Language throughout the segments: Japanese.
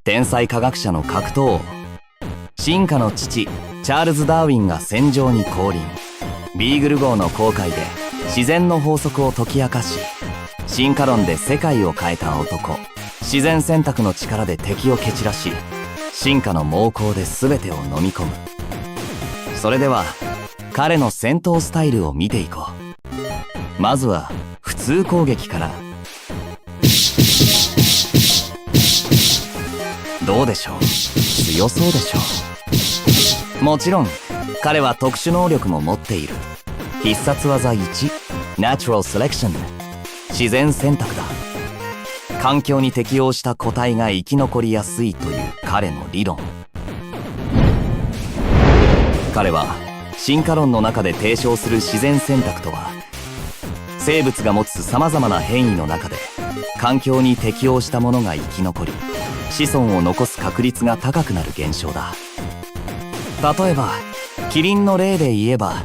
天才科学者の格闘王。進化の父チャールズ・ダーウィンが戦場に降臨。ビーグル号の航海で自然の法則を解き明かし、進化論で世界を変えた男。自然選択の力で敵を蹴散らし、進化の猛攻で全てを飲み込む。それでは彼の戦闘スタイルを見ていこう。まずは普通攻撃から。どうでしょう、強そうでしょう。もちろん彼は特殊能力も持っている。必殺技1、ナチュラルセレクション、自然選択だ。環境に適応した個体が生き残りやすいという彼の理論。彼は進化論の中で提唱する自然選択とは、生物が持つさまざまな変異の中で環境に適応したものが生き残り、子孫を残す確率が高くなる現象だ。例えばキリンの例で言えば、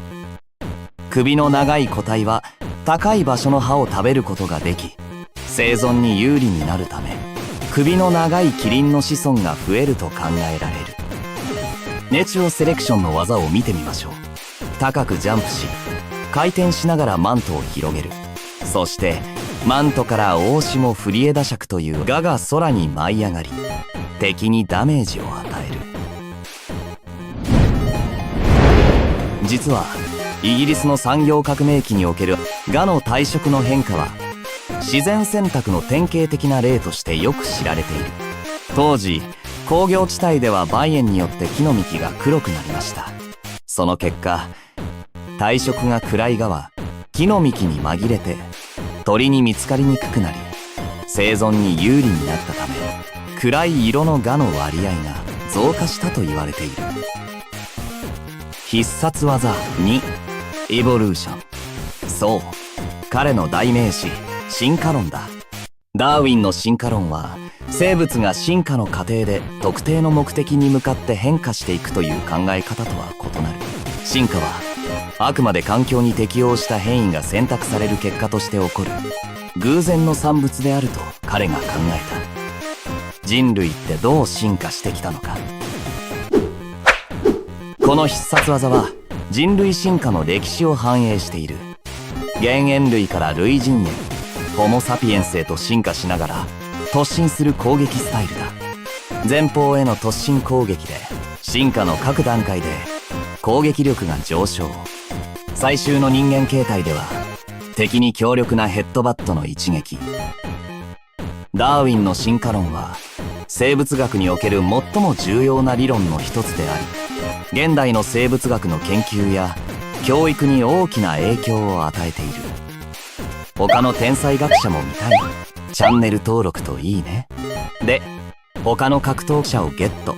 首の長い個体は高い場所の葉を食べることができ、生存に有利になるため、首の長いキリンの子孫が増えると考えられる。ネチュラルセレクションの技を見てみましょう。高くジャンプし、回転しながらマントを広げる。そしてマントから大霜フリエダ尺という蛾が空に舞い上がり、敵にダメージを与える。実はイギリスの産業革命期における蛾の体色の変化は、自然選択の典型的な例としてよく知られている。当時工業地帯では梅炎によって木の幹が黒くなりました。その結果、体色が暗い蛾は木の幹に紛れて鳥に見つかりにくくなり、生存に有利になったため、暗い色の蛾の割合が増加したと言われている。必殺技2、エボリューション。そう、彼の代名詞進化論だ。ダーウィンの進化論は、生物が進化の過程で特定の目的に向かって変化していくという考え方とは異なる。進化はあくまで環境に適応した変異が選択される結果として起こる偶然の産物であると彼が考えた。人類ってどう進化してきたのか。この必殺技は人類進化の歴史を反映している。原猿類から類人猿、ホモ・サピエンスへと進化しながら突進する攻撃スタイルだ。前方への突進攻撃で進化の各段階で攻撃力が上昇。最終の人間形態では敵に強力なヘッドバットの一撃。ダーウィンの進化論は生物学における最も重要な理論の一つであり、現代の生物学の研究や教育に大きな影響を与えている。他の天才学者も見たい？チャンネル登録といいね。で、他の格闘者をゲット。